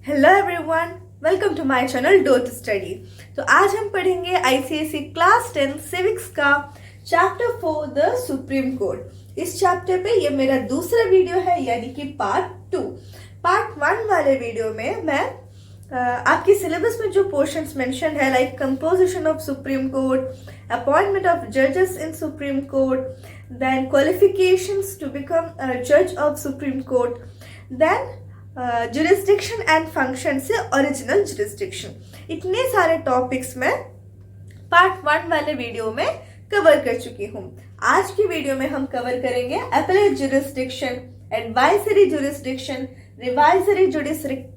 Hello everyone, welcome to my channel do to study. तो आज हम पढ़ेंगे आईसीएसई क्लास 10 सिविक्स का चैप्टर 4 द सुप्रीम कोर्ट। इस चैप्टर पे ये मेरा दूसरा वीडियो है, यानी कि पार्ट 2। पार्ट 1 वाले वीडियो में मैं आपकी सिलेबस में जो पोर्शंस मेंशन है, like composition of Supreme court, appointment of जजेस इन supreme court, then qualifications to become जज of Supreme court, then jurisdiction and function से ओरिजिनल जुरिस्डिक्शन, इतने सारे टॉपिक्स में पार्ट 1 वाले वीडियो में कवर कर चुकी हूँ। आज की वीडियो में हम कवर करेंगे appellate jurisdiction, advisory jurisdiction, revisory jurisdiction,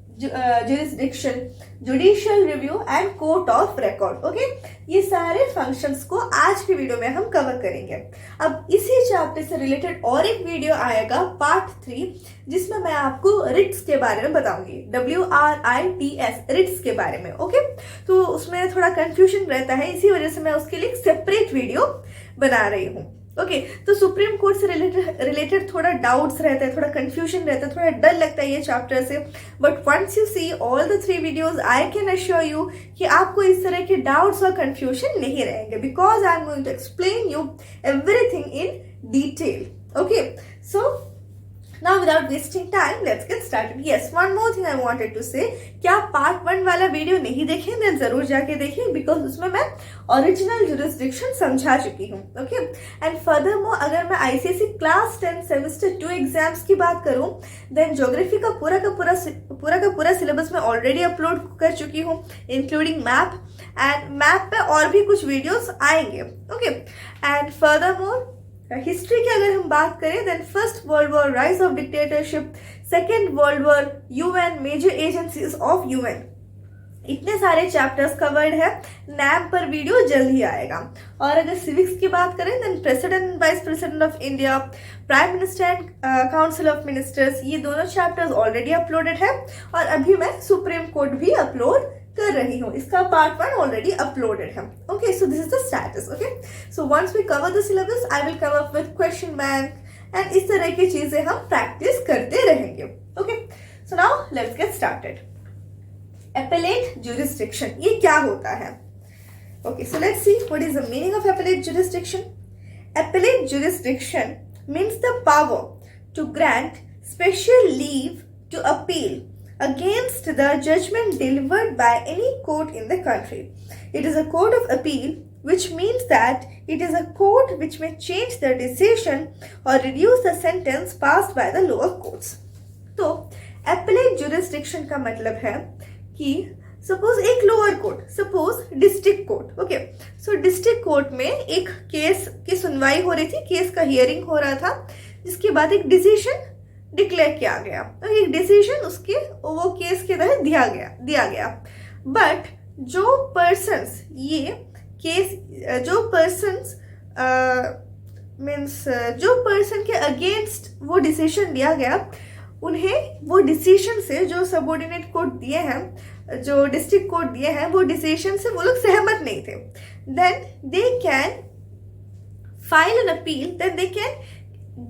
judicial review and court of record. Okay, ये सारे फंक्शंस को आज की वीडियो में हम कवर करेंगे। अब इसी चैप्टर से रिलेटेड और एक वीडियो आएगा पार्ट 3, जिसमें मैं आपको रिट्स के बारे में बताऊंगी, WRITS, रिट्स के बारे में। ओके, तो उसमें थोड़ा कंफ्यूजन रहता है, इसी वजह से मैं उसके लिए सेपरेट वीडियो बना रही हूँ। ओके, तो सुप्रीम कोर्ट से रिलेटेड थोड़ा डाउट्स रहता है, थोड़ा कंफ्यूजन रहता है, थोड़ा डर लगता है ये चैप्टर से, but once you see all the 3 videos I can assure you कि आपको इस तरह के डाउट्स और कंफ्यूजन नहीं रहेंगे, because I am going to explain you everything in detail. Okay, so now without wasting time let's get started. Yes, one more thing I wanted to say, क्या part 1 वाला वीडियो नहीं देखे then जरूर जाके देखिए, because उसमें मैं original jurisdiction समझा चुकी हूँ। ओके, एंड फर्दरमोर अगर मैं आईसीएसई क्लास 10 सेमेस्टर 2 एग्जाम्स की बात करूँ, देन ज्योग्राफी का पूरा सिलेबस मैं ऑलरेडी अपलोड कर चुकी हूँ, इंक्लूडिंग मैप, एंड मैप पे और भी कुछ वीडियोस आएंगे। ओके, एंड फर्दरमोर हिस्ट्री की अगर हम बात करें, then first world war, rise of dictatorship, second world war, UN, major agencies of UN, इतने सारे चैप्टर्स कवर्ड है। नैब पर वीडियो जल्द ही आएगा। और अगर सिविक्स की बात करें, then president, vice president of India, prime minister and council of ministers, ये दोनों चैप्टर्स ऑलरेडी अपलोडेड है, और अभी मैं सुप्रीम कोर्ट भी अपलोड कर रही हूँ, इसका पार्ट 1 ऑलरेडी अपलोडेड है। Okay, so this is the status. Okay, so once we cover the syllabus I will come up with question bank, and इस तरह की चीजें हम प्रैक्टिस करते रहेंगे। Okay, so now let's get started. Appellate jurisdiction, ये क्या होता है? Okay, so let's see what is the meaning of appellate jurisdiction. Appellate jurisdiction means the power to grant special leave to appeal against the judgment delivered by any court in the country. It is a court of appeal, which means that it is a court which may change the decision or reduce the sentence passed by the lower courts. तो appellate jurisdiction का मतलब है कि suppose एक lower court, suppose district court, okay, सो district court में एक case की सुनवाई हो रही थी, केस का हियरिंग हो रहा था, जिसके बाद एक डिसीजन डिक्लेयर किया गया, तो एक डिसीजन उसके वो केस के तहत दिया गया। बट जो पर्सन्स ये केस, जो पर्सन के अगेंस्ट वो डिसीजन दिया गया, उन्हें वो डिसीजन से, जो सबऑर्डिनेट कोर्ट दिए हैं, जो डिस्ट्रिक्ट कोर्ट दिए हैं, वो डिसीजन से वो लोग सहमत नहीं थे, then they can file an appeal, then they can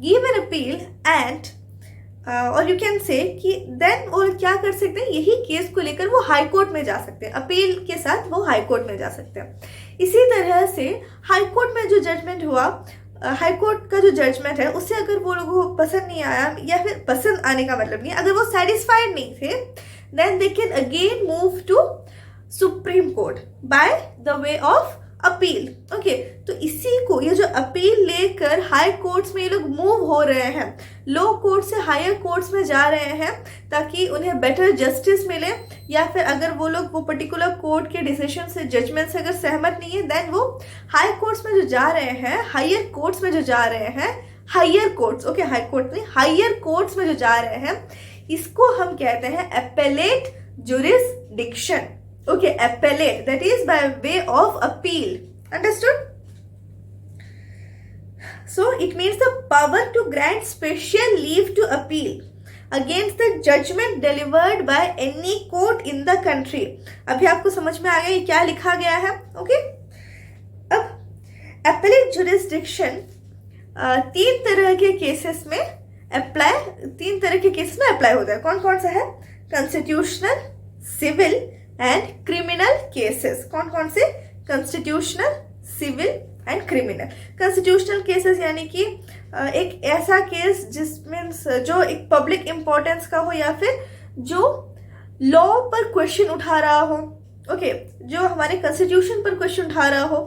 give an appeal, and और यू कैन से कि देन वो क्या कर सकते हैं, यही केस को लेकर वो हाई कोर्ट में जा सकते हैं, अपील के साथ वो हाई कोर्ट में जा सकते हैं। इसी तरह से हाई कोर्ट में जो जजमेंट हुआ, हाई कोर्ट का जो जजमेंट है, उससे अगर वो लोगों को पसंद नहीं आया, या फिर पसंद आने का मतलब नहीं, अगर वो सेटिस्फाइड नहीं थे, then they can again move to Supreme Court by the way of appeal. Okay, तो इसी को, ये जो अपील लेकर हाई कोर्ट्स में ये लोग मूव हो रहे हैं, लो कोर्ट से हायर कोर्ट्स में जा रहे हैं, ताकि उन्हें बेटर जस्टिस मिले, या फिर अगर वो लोग वो पर्टिकुलर कोर्ट के डिसीजन से, जजमेंट से अगर सहमत नहीं है, देन वो हाई कोर्ट्स में जो जा रहे हैं, हायर कोर्ट्स में जो जा रहे हैं, higher courts, okay, high court नहीं, हायर कोर्ट्स में जो जा रहे हैं, इसको हम कहते हैं appellate jurisdiction. Okay, appellate, that is by way of appeal. Understood? So it means the power to grant special leave to appeal against the judgment delivered by any court in the country. अभी आपको समझ में आ गया ये क्या लिखा गया है? Okay? अब appellate jurisdiction 3 तरह के केसेस में अप्लाई होता है। कौन कौन सा है? Constitutional, civil and criminal cases. कौन कौन से? Constitutional, civil and criminal. Constitutional cases यानी कि एक ऐसा केस जिसमें जो एक पब्लिक इंपॉर्टेंस का हो या फिर जो लॉ पर क्वेश्चन उठा रहा हो, ओके, जो हमारे कॉन्स्टिट्यूशन पर क्वेश्चन उठा रहा हो,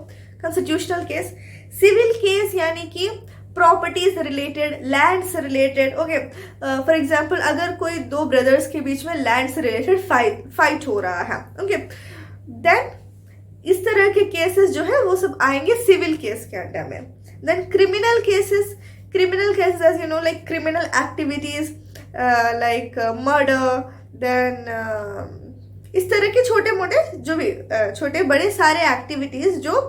कॉन्स्टिट्यूशनल केस। सिविल केस यानी कि प्रॉपर्टीज रिलेटेड, लैंड से रिलेटेड, ओके। फॉर एग्जांपल अगर कोई दो ब्रदर्स के बीच में लैंड से रिलेटेड फाइट हो रहा है, ओके, देन इस तरह के केसेस जो है वो सब आएंगे सिविल केस के अंडर में। Then criminal cases as you know like criminal activities like murder, then इस तरह के छोटे मोटे जो भी छोटे बड़े सारे एक्टिविटीज जो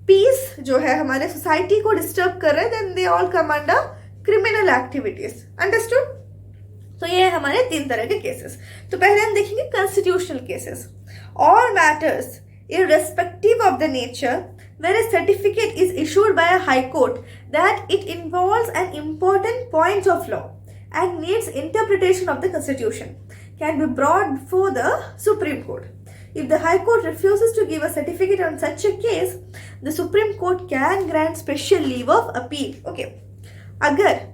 पीस जो है हमारे सोसाइटी को डिस्टर्ब कर रहे हैं, then they all come under criminal activities. Understood? तो ये है हमारे 3 तरह के केसेस। तो पहले हम देखेंगे constitutional cases. All matters irrespective of the nature where a certificate is issued by a high court that it involves an important point of law and needs interpretation of the constitution can be brought before the Supreme Court. If the High Court refuses to give a certificate on such a case, the Supreme Court can grant special leave of appeal. Okay. अगर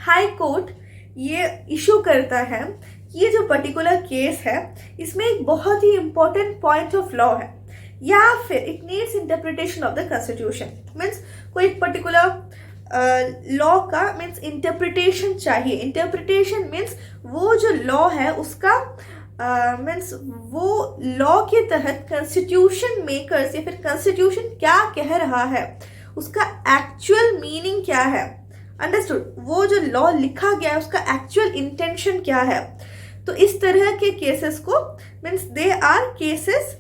high court ये issue करता है कि ये जो particular case है इसमें एक बहुत ही इंपॉर्टेंट पॉइंट ऑफ लॉ है या फिर it needs interpretation of the constitution, means कोई पर्टिकुलर लॉ का मीन्स इंटरप्रिटेशन चाहिए। इंटरप्रिटेशन मीन्स वो जो लॉ है उसका मीन्स वो लॉ के तहत कॉन्स्टिट्यूशन मेकर्स या फिर कॉन्स्टिट्यूशन क्या कह रहा है, उसका एक्चुअल मीनिंग क्या है। अंडरस्टूड? वो जो लॉ लिखा गया है उसका एक्चुअल इंटेंशन क्या है। तो इस तरह के केसेस को means they are cases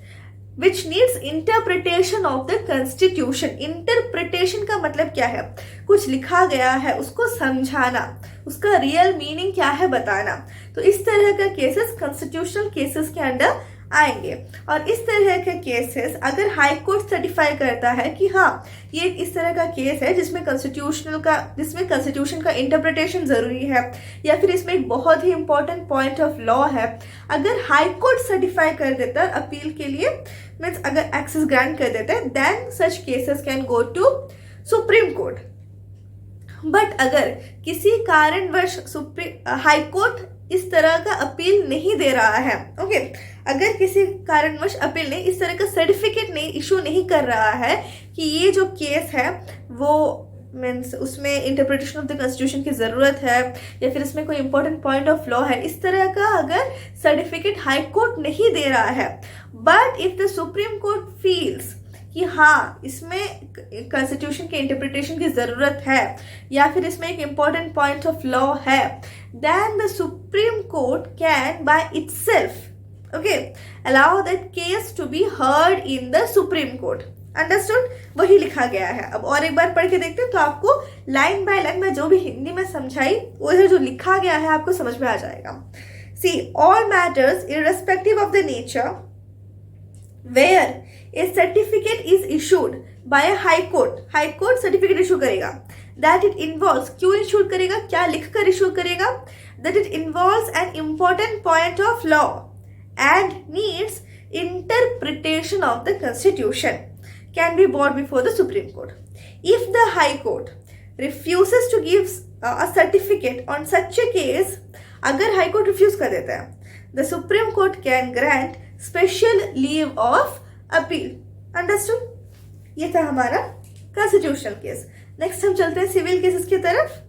which needs interpretation of the constitution. Interpretation का मतलब क्या है? कुछ लिखा गया है उसको समझाना, उसका रियल मीनिंग क्या है बताना। तो इस तरह का केसेस कॉन्स्टिट्यूशनल केसेस के अंडर आएंगे। और इस तरह के केसेस अगर हाई कोर्ट सर्टिफाई करता है कि हाँ ये इस तरह का केस है जिसमें कॉन्स्टिट्यूशन का इंटरप्रिटेशन जरूरी है या फिर इसमें एक बहुत ही इंपॉर्टेंट पॉइंट ऑफ लॉ है, अगर हाई कोर्ट सर्टिफाई कर देता है अपील के लिए, मीन्स अगर एक्सेस ग्रांट कर देता है, then such cases can go to Supreme Court. But अगर किसी कारणवश हाई कोर्ट इस तरह का अपील नहीं दे रहा है, ओके, अगर किसी कारणवश अपील नहीं, इस तरह का सर्टिफिकेट नहीं इशू नहीं कर रहा है कि ये जो केस है वो मीन्स उसमें इंटरप्रिटेशन ऑफ द कॉन्स्टिट्यूशन की ज़रूरत है या फिर इसमें कोई इंपॉर्टेंट पॉइंट ऑफ लॉ है, इस तरह का अगर सर्टिफिकेट हाई कोर्ट नहीं दे रहा है, but if the Supreme court feels कि हाँ इसमें कॉन्स्टिट्यूशन के इंटरप्रिटेशन की ज़रूरत है या फिर इसमें एक इंपॉर्टेंट पॉइंट ऑफ लॉ है, then the Supreme Court can by itself allow that case to be heard in the Supreme Court. Understood? वही लिखा गया है। अब और एक बार पढ़ के देखते हैं तो आपको लाइन बाय लाइन में जो भी हिंदी में समझाई उधर जो लिखा गया है आपको समझ में आ जाएगा। See, all matters irrespective of the nature where a certificate is issued by a high court certificate issue करेगा, that it involves, क्यों issue करेगा, क्या लिख कर issue करेगा, that it involves an important point of law and needs interpretation of the constitution can be brought before the Supreme Court. If the High Court refuses to give a certificate on such a case, अगर High Court refuse कर देता है, the Supreme Court can grant special leave of appeal. Understood? ये था हमारा constitutional case. Next हम चलते हैं civil cases की तरफ.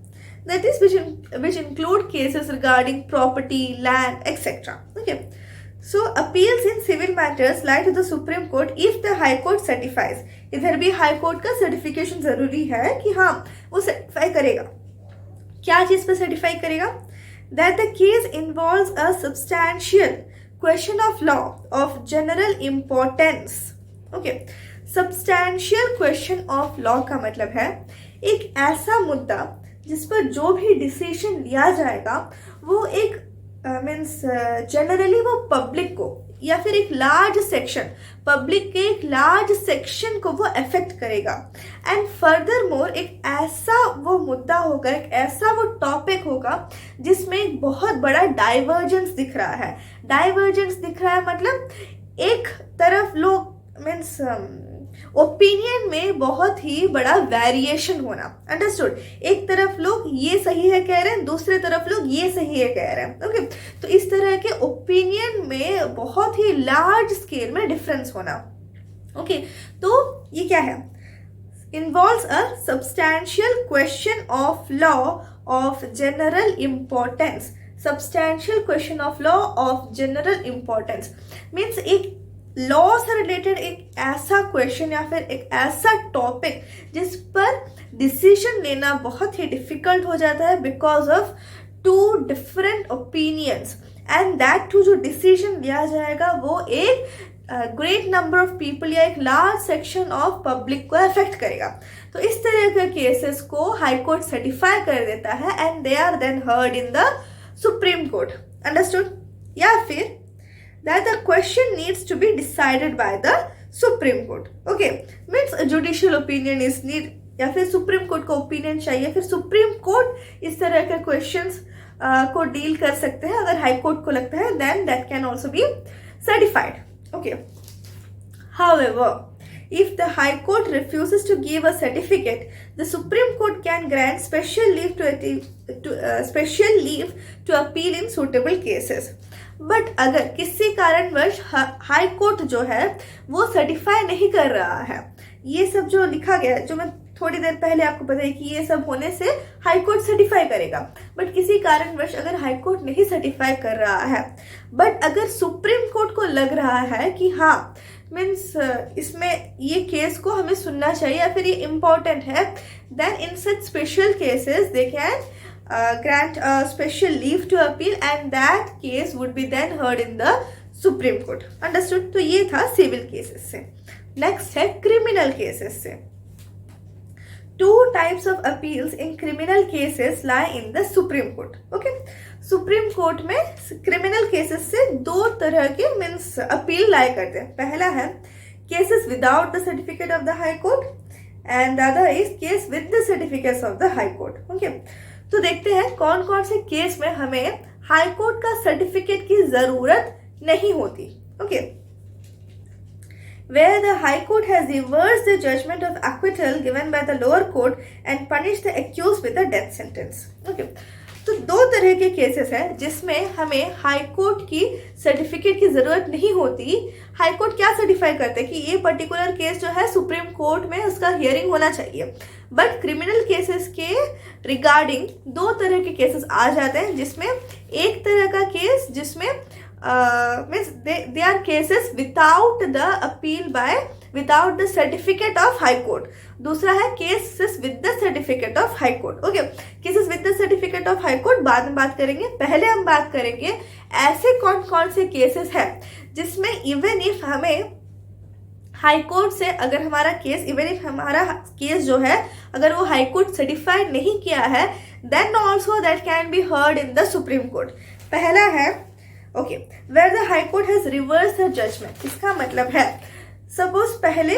That is which include cases regarding property, land, etc. Okay. So appeals in civil matters lie to the Supreme Court if the High Court certifies. इधर भी High Court का certification जरूरी है कि हाँ वो certify करेगा। क्या चीज पे certify करेगा? That the case involves a substantial question of law of general importance. Okay, substantial question of law का मतलब है एक ऐसा मुद्दा जिस पर जो भी डिसीजन लिया जाएगा वो एक मीन्स जनरली वो पब्लिक को या फिर एक लार्ज सेक्शन, पब्लिक के एक लार्ज सेक्शन को वो अफेक्ट करेगा। एंड फर्दर मोर एक ऐसा वो मुद्दा होगा, एक ऐसा वो टॉपिक होगा जिसमें एक बहुत बड़ा डाइवर्जेंस दिख रहा है। डाइवर्जेंस दिख रहा है मतलब एक तरफ लोग मीन्स ओपिनियन में बहुत ही बड़ा वेरिएशन होना, अंडरस्टूड। एक तरफ लोग ये सही है कह रहे हैं, दूसरे तरफ लोग ये सही है कह रहे हैं, ओके। तो इस तरह के ओपिनियन में बहुत ही लार्ज स्केल में डिफरेंस होना, ओके। तो ये क्या है, involves a substantial question of law of general importance। substantial question of law of general importance means एक लॉ से रिलेटेड एक ऐसा क्वेश्चन या फिर एक ऐसा टॉपिक जिस पर डिसीजन लेना बहुत ही डिफिकल्ट हो जाता है because of two different opinions, and that too जो डिसीजन लिया जाएगा वो एक ग्रेट नंबर ऑफ पीपल या एक लार्ज सेक्शन ऑफ पब्लिक को अफेक्ट करेगा। तो इस तरह के केसेस को हाई कोर्ट सर्टिफाई कर देता है and they are then heard in the Supreme Court, understood. या फिर that the question needs to be decided by the Supreme Court, okay, means a judicial opinion is need, या फिर supreme court का opinion चाहिए, फिर supreme Court इस तरह के क्वेश्चंस को डील कर सकते हैं। अगर हाई कोर्ट को लगता है then that can also be certified, okay. However, if the High Court refuses to give a certificate, the Supreme Court can grant special leave to appeal in suitable cases. But अगर किसी कारणवश high court जो है वो certify नहीं कर रहा है, ये सब जो लिखा गया है, जो मैं थोड़ी देर पहले आपको बताई कि ये सब होने से हाई कोर्ट सर्टिफाई करेगा, बट किसी कारणवश अगर हाई कोर्ट नहीं सर्टिफाई कर रहा है, बट अगर सुप्रीम कोर्ट को लग रहा है कि हाँ मीन्स इसमें ये केस को हमें सुनना चाहिए या फिर ये इम्पोर्टेंट है, then in such special cases they can grant a special leave to appeal and that case would be then heard in the Supreme Court, understood। तो ये था सिविल केसेस से। नेक्स्ट है क्रिमिनल केसेस से। Two types of appeals in criminal cases lie in the Supreme Court, okay। Supreme court में criminal cases से दो तरह के मीन्स अपील लाई करते हैं। पहला है cases without the certificate of the high court and the other is case with the certificates of the high court, okay. तो देखते हैं कौन कौन से केस में हमें हाई कोर्ट का सर्टिफिकेट की जरूरत नहीं होती, okay. Where the High Court has reversed the judgment of acquittal given by the lower court and punished the accused with a death sentence, okay। तो दो तरह के केसेस हैं जिसमें हमें हाई कोर्ट की सर्टिफिकेट की जरूरत नहीं होती। हाई कोर्ट क्या सर्टिफाई करते हैं कि ये पर्टिकुलर केस जो है सुप्रीम कोर्ट में उसका हियरिंग होना चाहिए, बट क्रिमिनल केसेस के रिगार्डिंग दो तरह के केसेस आ जाते हैं, जिसमें एक तरह का केस जिसमें means they are cases without the appeal by without the certificate of high court, दूसरा है cases with the certificate of high court, okay. Cases with the certificate of high court बाद में बात करेंगे, पहले हम बात करेंगे ऐसे कौन कौन से केसेस हैं जिसमें इवन इफ हमें हाई कोर्ट से अगर हमारा केस इवन इफ हमारा केस जो है अगर वो हाई कोर्ट सर्टिफाइड नहीं किया है then also that can be heard in the Supreme Court. पहला है okay where the high court has reverse the judgment. इसका मतलब है सपोज पहले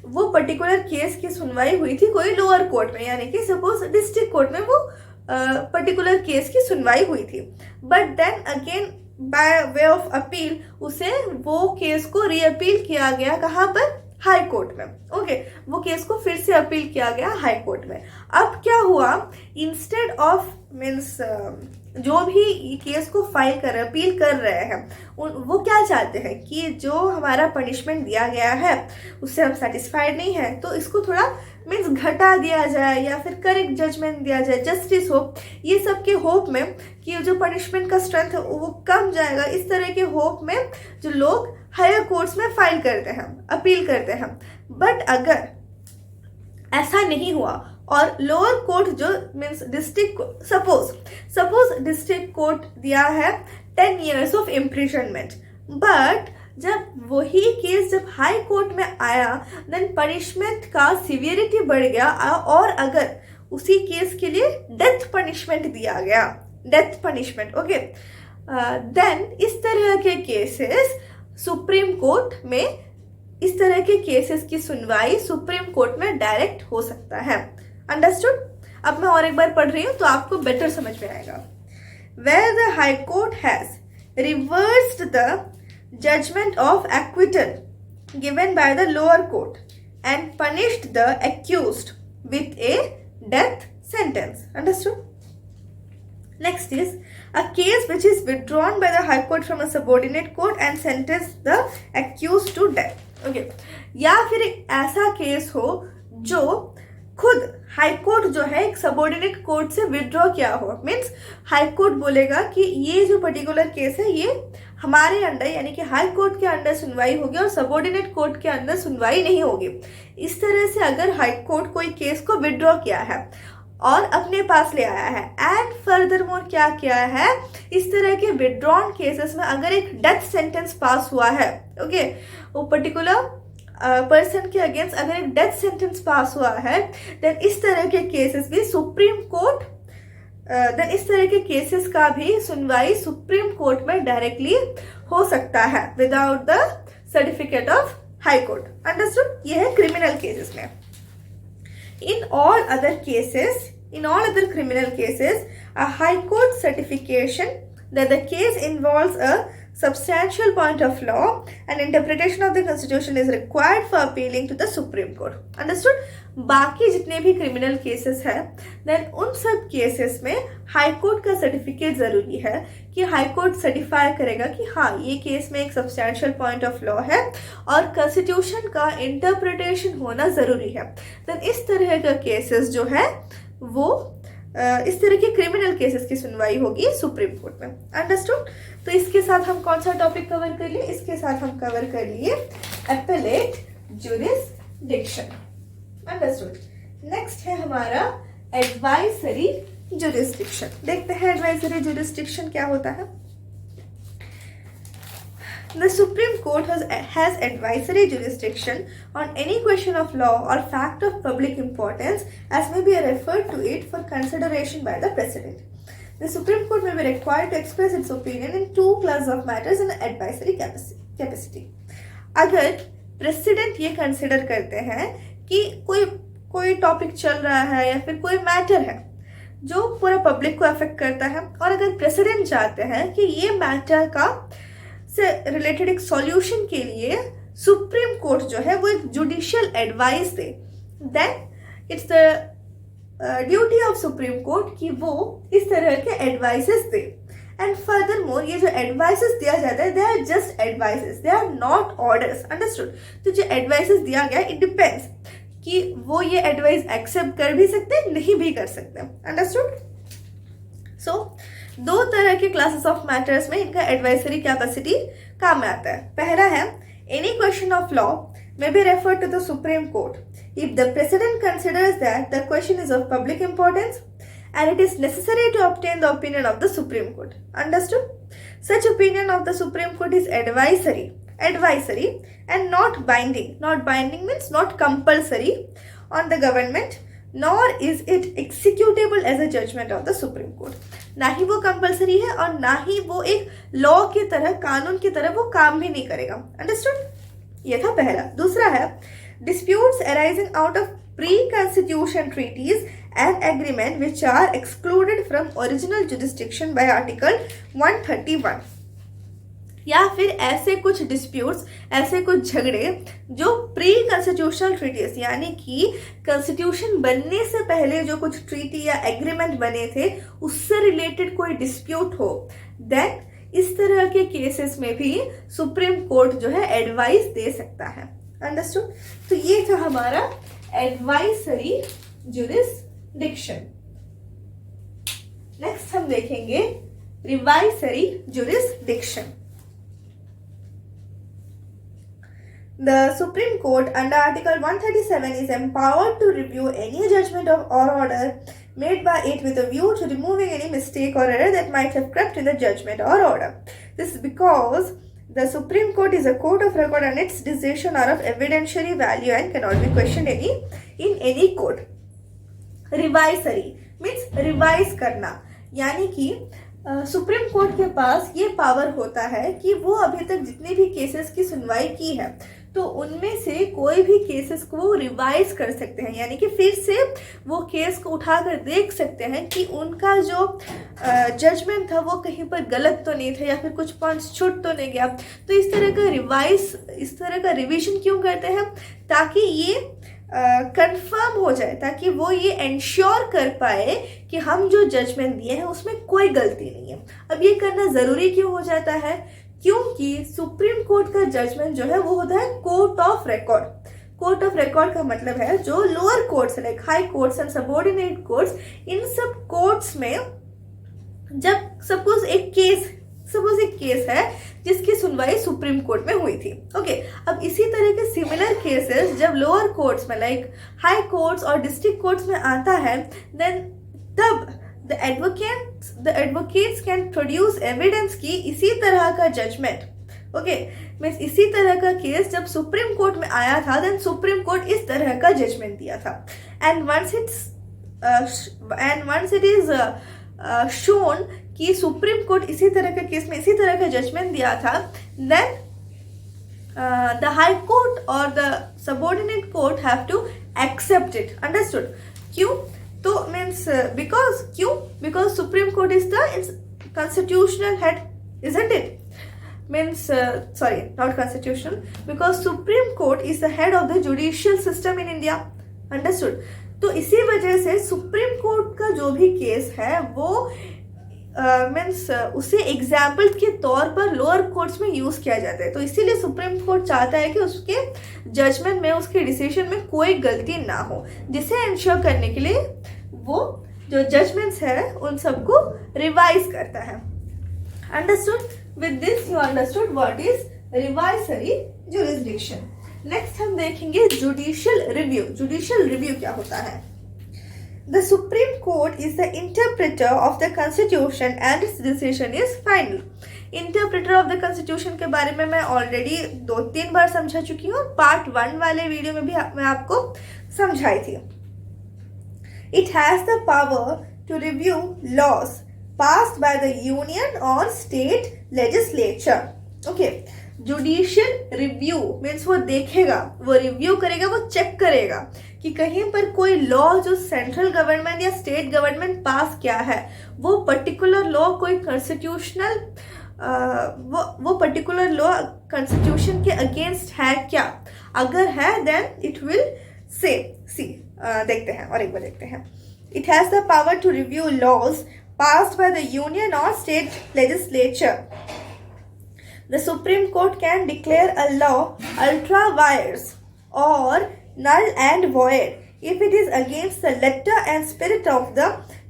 वो पर्टिकुलर केस की सुनवाई हुई थी कोई लोअर कोर्ट में, यानी कि सपोज डिस्ट्रिक्ट कोर्ट में वो पर्टिकुलर केस की सुनवाई हुई थी, but then again by way of appeal उसे वो केस को रीअपील किया गया कहाँ पर, हाई कोर्ट में, ओके। वो केस को फिर से अपील किया गया हाई कोर्ट में। अब क्या हुआ, इंस्टेड ऑफ मीन्स जो भी केस को फाइल कर अपील कर रहे हैं वो क्या चाहते हैं कि जो हमारा पनिशमेंट दिया गया है उससे हम सेटिस्फाइड नहीं है, तो इसको थोड़ा मीन्स घटा दिया जाए या फिर करेक्ट जजमेंट दिया जाए, जस्टिस हो, ये सब के होप में कि जो पनिशमेंट का स्ट्रेंथ है वो कम जाएगा, इस तरह के होप में जो लोग हायर कोर्ट्स में फाइल करते हैं, अपील करते हैं। बट अगर ऐसा नहीं हुआ और लोअर कोर्ट जो means district suppose district court दिया है 10 years ऑफ इम्प्रिजनमेंट, बट जब वही केस जब हाई कोर्ट में आया देन पनिशमेंट का सीवियरिटी बढ़ गया और अगर उसी केस के लिए डेथ पनिशमेंट दिया गया, डेथ पनिशमेंट, ओके। देन इस तरह के केसेस सुप्रीम कोर्ट में, इस तरह के केसेस की सुनवाई सुप्रीम कोर्ट में डायरेक्ट हो सकता है। अंडरस्टूड? अब मैं और एक बार पढ़ रही हूँ तो आपको बेटर समझ में आएगा। Where the High Court has reversed the judgment of acquittal given by the lower court and punished the accused with a death sentence. Understood? Next is a case which is withdrawn by the High Court from a subordinate court and sentenced the accused to death. Okay. या फिर एक ऐसा case हो जो खुद high court जो है एक सबॉर्डिनेट कोर्ट से विड्रॉ किया हो। मीन्स हाई कोर्ट बोलेगा कि ये जो पर्टिकुलर केस है ये हमारे अंडर, यानी कि हाई कोर्ट के अंडर सुनवाई होगी और सबॉर्डिनेट कोर्ट के अंदर सुनवाई नहीं होगी। इस तरह से अगर हाई कोर्ट कोई केस को विड्रॉ किया है और अपने पास ले आया है एंड फर्दर मोर क्या किया है, इस तरह के विड्रॉन केसेस में अगर एक डेथ सेंटेंस पास हुआ है, ओके, वो पर्टिकुलर पर्सन के अगेंस्ट अगर एक डेथ सेंटेंस पास हुआ है, देन इस तरह के केसेस भी सुप्रीम कोर्ट, देन इस तरह के केसेस का भी सुनवाई सुप्रीम कोर्ट में डायरेक्टली हो सकता है without the certificate of high court. Understood? ये है क्रिमिनल केसेस में। In all other criminal cases, a high court certification that the case involves a substantial point of law and interpretation of the constitution is required for appealing to the Supreme Court. Understood? बाकी जितने भी criminal cases हैं, then उन सब cases में high court का certificate जरूरी है कि हाई कोर्ट सर्टिफाई करेगा कि हाँ ये केस में एक सब्सटैंशियल पॉइंट ऑफ लॉ है और कॉन्स्टिट्यूशन का इंटरप्रिटेशन होना जरूरी है। देन इस तरह का केसेस जो है वो इस तरह के क्रिमिनल केसेस की सुनवाई होगी सुप्रीम कोर्ट में। अंडरस्टूड? तो इसके साथ हम कौन सा टॉपिक कवर कर लिए? इसके साथ हम कवर कर लिए एपेलेट ज्यूरिसडिक्शन। अंडरस्टूड? नेक्स्ट है हमारा एडवाइजरी ज्यूरिसडिक्शन। देखते हैं एडवाइजरी ज्यूरिसडिक्शन क्या होता है। The Supreme Court has advisory jurisdiction on any question of law or fact of public importance as may be referred to it for consideration by the President. The Supreme Court may be required to express its opinion in two classes of matters in advisory capacity. अगर president ये consider करते हैं कि कोई topic चल रहा है या फिर कोई मैटर है जो पूरा पब्लिक को अफेक्ट करता है, और अगर प्रेसिडेंट चाहते हैं कि ये मैटर का से रिलेटेड एक सॉल्यूशन के लिए सुप्रीम कोर्ट जो है वो एक जुडिशियल एडवाइस दे, then it's the duty of Supreme Court कि वो इस तरह के एडवाइसेस दे। एंड फर्दर मोर ये जो एडवाइसेस दिया जाता है, they are just advices, they are not orders. Understood? तो जो एडवाइसेस दिया गया इट डिपेंड्स कि वो ये एडवाइस एक्सेप्ट कर भी सकते हैं, नहीं भी कर सकते। अंडरस्टूड? सो दो तरह के क्लासेस ऑफ मैटर्स में इनका एडवाइजरी कैपेसिटी काम में आता है। पहला है any question of law may be referred to the Supreme Court if the President considers that the question is of public importance and it is necessary to obtain the opinion of the Supreme Court. Understood? Such opinion of the Supreme Court is advisory and not binding. Not binding means not compulsory on the government, nor is it executable as a judgment of the Supreme Court. ना ही वो compulsory है और ना ही वो एक law की तरह, कानून की तरह वो काम भी नहीं करेगा। अंडरस्टूड? ये था पहला। दूसरा है disputes arising out of pre-constitution treaties and agreement which are excluded from original jurisdiction by Article 131. या फिर ऐसे कुछ डिस्प्यूट्स, ऐसे कुछ झगड़े जो प्री कॉन्स्टिट्यूशनल ट्रीटीज यानी कि कॉन्स्टिट्यूशन बनने से पहले जो कुछ ट्रीटी या एग्रीमेंट बने थे उससे रिलेटेड कोई डिस्प्यूट हो, देन इस तरह के केसेस में भी सुप्रीम कोर्ट जो है एडवाइस दे सकता है। अंडरस्टूड? तो ये था हमारा एडवाइजरी ज्यूरिसडिक्शन। नेक्स्ट हम देखेंगे revisory jurisdiction. The Supreme Court under Article 137 is empowered to review any judgment or order made by it with a view to removing any mistake or error that might have crept in the judgment or order. This is because the Supreme Court is a court of record and its decisions are of evidentiary value and cannot be questioned in any court. Revisory means revise करना, यानी कि Supreme court के पास ये power होता है कि वो अभी तक जितने भी केसेस की सुनवाई की है तो उनमें से कोई भी केसेस को वो रिवाइज कर सकते हैं, यानी कि फिर से वो केस को उठाकर देख सकते हैं कि उनका जो जजमेंट था वो कहीं पर गलत तो नहीं था या फिर कुछ पॉइंट्स छूट तो नहीं गया। तो इस तरह का रिवीजन क्यों करते हैं? ताकि ये कंफर्म हो जाए, ताकि वो ये इंश्योर कर पाए कि हम जो जजमेंट दिए हैं उसमें कोई गलती नहीं है। अब ये करना ज़रूरी क्यों हो जाता है? क्योंकि सुप्रीम कोर्ट का जजमेंट जो है वो होता है court of record. Court of record का मतलब है जो lower courts like high courts and subordinate courts, इन सब कोर्ट्स में जब सपोज एक केस है जिसकी सुनवाई सुप्रीम कोर्ट में हुई थी, ओके, अब इसी तरह के सिमिलर केसेस जब लोअर कोर्ट्स में लाइक हाई कोर्ट्स और डिस्ट्रिक्ट कोर्ट्स में आता है, देन तब the advocates can produce evidence की इसी तरह का जजमेंट, ओके, मीन्स इसी तरह का केस जब सुप्रीम कोर्ट में आया था, देन सुप्रीम कोर्ट इस तरह का जजमेंट दिया था। And once it is shown कि सुप्रीम कोर्ट इसी तरह के केस में इसी तरह का जजमेंट दिया था, देन द हाई कोर्ट और the subordinate court have to accept it. Understood? क्यों? तो means because Supreme Court is the constitutional head, isn't it? Means sorry, not constitutional, because Supreme Court is the head of the judicial system in India. Understood? तो इसी वजह से supreme court का जो भी case है वो मीन्स उसे एग्जाम्पल के तौर पर लोअर कोर्ट्स में यूज किया जाता है। तो इसीलिए सुप्रीम कोर्ट चाहता है कि उसके जजमेंट में, उसके डिसीजन में कोई गलती ना हो, जिसे इंश्योर करने के लिए वो जो जजमेंट्स है उन सबको रिवाइज करता है। Understood? With this you understood what is revisory jurisdiction. Next हम देखेंगे जुडिशियल रिव्यू। जुडिशियल रिव्यू क्या होता है? The Supreme Court is the interpreter of the Constitution and its decision is final. Interpreter of the Constitution के बारे में मैं already 2-3 बार समझा चुकी हूँ। पार्ट 1 वाले वीडियो में भी मैं आपको समझाई थी। It has the power to review laws passed by the union or state legislature. Okay. Judicial review means वो देखेगा, वो रिव्यू करेगा, वो चेक करेगा कि कहीं पर कोई लॉ जो सेंट्रल गवर्नमेंट या स्टेट गवर्नमेंट पास किया है वो पर्टिकुलर लॉ कोई कॉन्स्टिट्यूशनल वो पर्टिकुलर लॉ कॉन्स्टिट्यूशन के अगेंस्ट है क्या। अगर है देन इट विल से देखते हैं और एक बार देखते हैं। It has the power to review laws passed by the union और state legislature. The Supreme Court can declare a law ultra vires or null and void if it is against the letter and spirit of the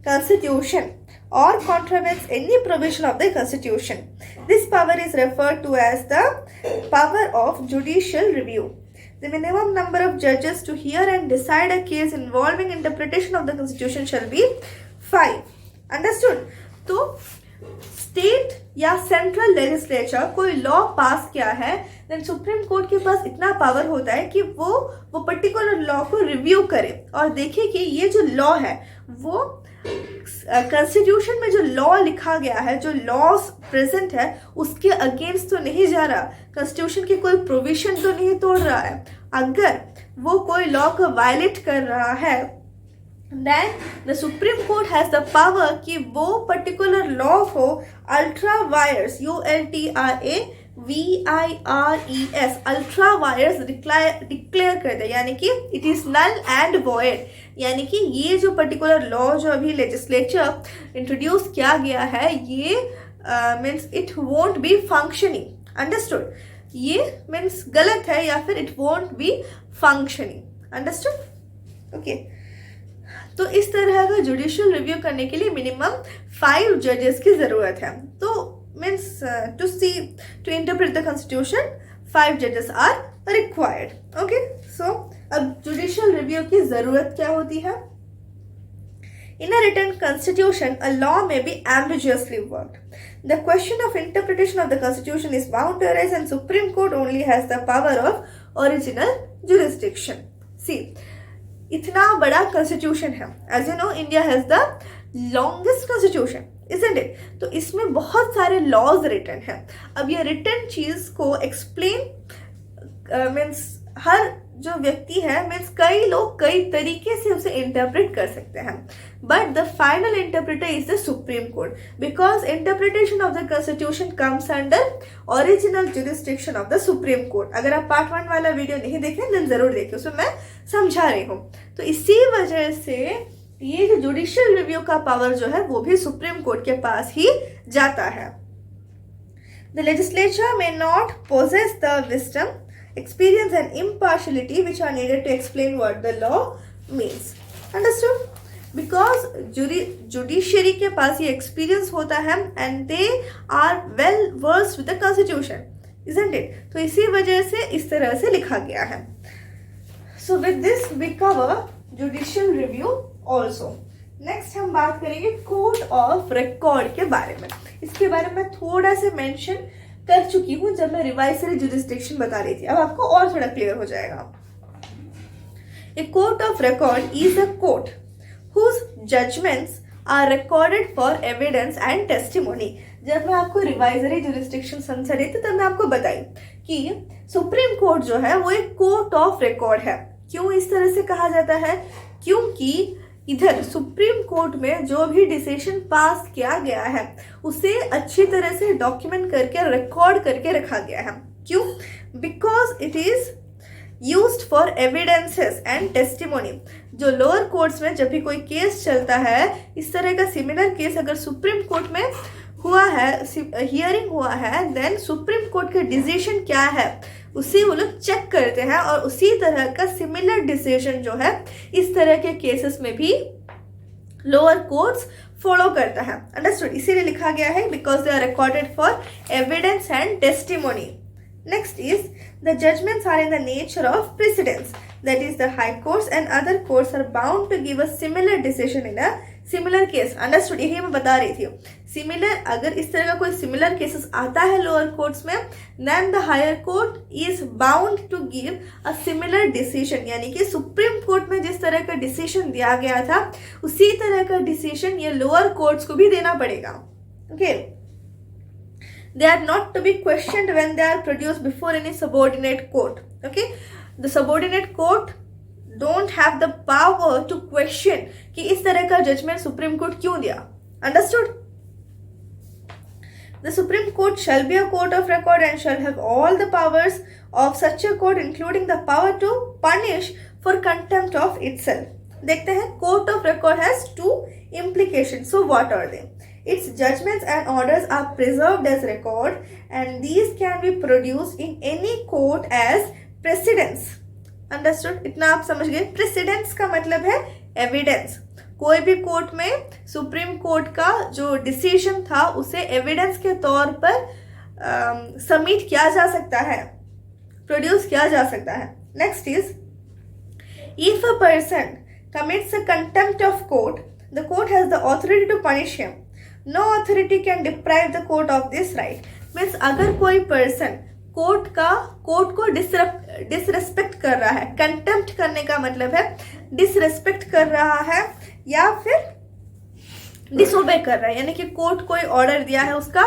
Constitution or contravenes any provision of the Constitution. This power is referred to as the power of judicial review. The minimum number of judges to hear and decide a case involving interpretation of the Constitution shall be 5. Understood? तो state या central legislature कोई law पास किया है, then supreme court के पास इतना power होता है कि वो पर्टिकुलर लॉ को रिव्यू करे और देखे कि ये जो लॉ है वो कॉन्स्टिट्यूशन में जो लॉ लिखा गया है, जो लॉस प्रेजेंट है उसके अगेंस्ट तो नहीं जा रहा, कॉन्स्टिट्यूशन की कोई प्रोविजन तो नहीं तोड़ रहा है। अगर वो कोई लॉ को वायलेट कर रहा है, then the Supreme Court has the power कि वो particular law को ultra vires ULTRAVIRES ultra vires declare कर दे, यानी कि it is null and void, यानी कि ये जो particular law जो अभी legislature introduce किया गया है ये means it won't be functioning. Understood? ये means गलत है या फिर it won't be functioning. Understood? Okay. तो इस तरह का जुडिशियल रिव्यू करने के लिए मिनिमम 5 जजेस की जरूरत है। तो means to interpret the constitution 5 जजेस आर रिक्वायर्ड। ओके, सो अब जुडिशियल रिव्यू की जरूरत क्या होती है? In a written constitution, a law may be ambiguously worded. The question of interpretation of the constitution is bound to arise, and Supreme Court only has the power of original jurisdiction. See, इतना बड़ा constitution है। As you know, India has the longest constitution isn't it? तो इसमें बहुत सारे laws written हैं। अब ये रिटन चीज को एक्सप्लेन मीन्स हर जो व्यक्ति है मीन्स कई लोग कई तरीके से उसे इंटरप्रेट कर सकते हैं, but the final interpreter is the Supreme court because interpretation of the constitution comes under original jurisdiction of the Supreme court. अगर आप पार्ट 1 वाला वीडियो नहीं देखे देन जरूर देखिए, उसमें मैं समझा रही हूँ। तो इसी वजह से ये जो जुडिशियल रिव्यू का पावर जो है वो भी सुप्रीम कोर्ट के पास ही जाता है। The legislature may not possess the wisdom, experience and impartiality which are needed to explain what the law means. Understood? Because judiciary के पास ये experience होता है and they are well versed with the constitution, isn't it? तो इसी वजह से इस तरह से लिखा गया है। So with this we cover judicial review also. Next हम बात करेंगे कोर्ट ऑफ रिकॉर्ड के बारे में। इसके बारे में थोड़ा सा मेंशन कर चुकी हूं जब मैं रिवाइसरी जुरिस्डिक्शन बता रही थी, अब आपको और थोड़ा क्लियर हो जाएगा। A court of record is a court whose judgments are recorded for evidence and testimony. जब मैं आपको रिवाइजरी जुरिस्डिक्शन समझा रही थी तब मैं आपको बताई कि सुप्रीम कोर्ट जो है वो एक कोर्ट ऑफ रिकॉर्ड है। क्यों इस तरह से कहा जाता है? क्योंकि इधर सुप्रीम कोर्ट में जो भी डिसीजन पास किया गया है उसे अच्छी तरह से डॉक्यूमेंट करके रिकॉर्ड करके रखा गया है। क्यों? Because it is used for evidences and testimony. जो लोअर कोर्ट्स में जब भी कोई केस चलता है, इस तरह का सिमिलर केस अगर सुप्रीम कोर्ट में हुआ है, हियरिंग हुआ है, देन सुप्रीम कोर्ट का डिसीजन क्या है उसे वो लोग चेक करते हैं और उसी तरह का सिमिलर डिसीजन जो है इस तरह के केसेस में भी लोअर कोर्ट्स फॉलो करता है। अंडरस्टूड? इसीलिए लिखा गया है because they are recorded for evidence and testimony. Next is the judgments are in the nature of precedents. That is, the high courts and other courts are bound to give a similar decision in a similar case. Understood? यही मैं बता रही थी। Similar, अगर इस तरह का कोई similar cases आता है lower courts में, then the higher court is bound to give a similar decision. यानी कि सुप्रीम कोर्ट में जिस तरह का decision दिया गया था उसी तरह का decision ये lower courts को भी देना पड़ेगा। Okay? They are not to be questioned when they are produced before any subordinate court. Okay? The subordinate court don't have the power to question कि इस तरह का judgment सुप्रीम कोर्ट क्यों दिया। Understood? The Supreme Court shall be a court of record and shall have all the powers of such a court, including the power to punish for contempt of itself. देखते हैं, court of record has two implications. So what are they? Its judgments and orders are preserved as record and these can be produced in any court as precedents. Understood? इतना आप समझ गए? Precedents का मतलब है evidence. कोई भी court में सुप्रीम कोर्ट का जो डिसीजन था उसे एविडेंस के तौर पर सबमिट किया जा सकता है, प्रोड्यूस किया जा सकता है। Next is if a person commits a contempt of court, the court has the authority to punish him. No authority can deprive the court of this right. Means अगर कोई पर्सन कोर्ट को disrespect कर रहा है, contempt करने का मतलब है डिसरेस्पेक्ट कर रहा है या फिर डिसोबे कर रहा है, यानी कि कोर्ट कोई ऑर्डर दिया है उसका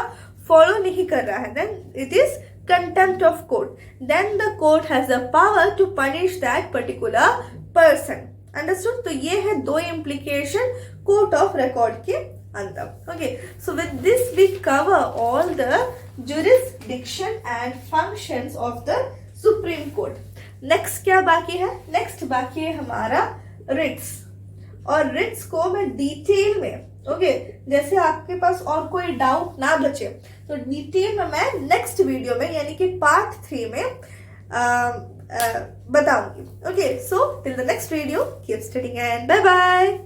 फॉलो नहीं कर रहा है, then it is contempt of court. Then the court has the power to punish that particular person. Understood? तो ये है दो इम्प्लीकेशन कोर्ट ऑफ रिकॉर्ड के अंदर। Okay, so with this we cover all the jurisdiction and functions of the Supreme Court. Next क्या बाकी है? Next बाकी है हमारा रिट्स, और रिट्स को मैं डिटेल में जैसे आपके पास और कोई डाउट ना बचे तो डिटेल में मैं नेक्स्ट वीडियो में यानी कि पार्ट 3 में बताऊंगी। Okay, so till the next video keep studying and bye bye.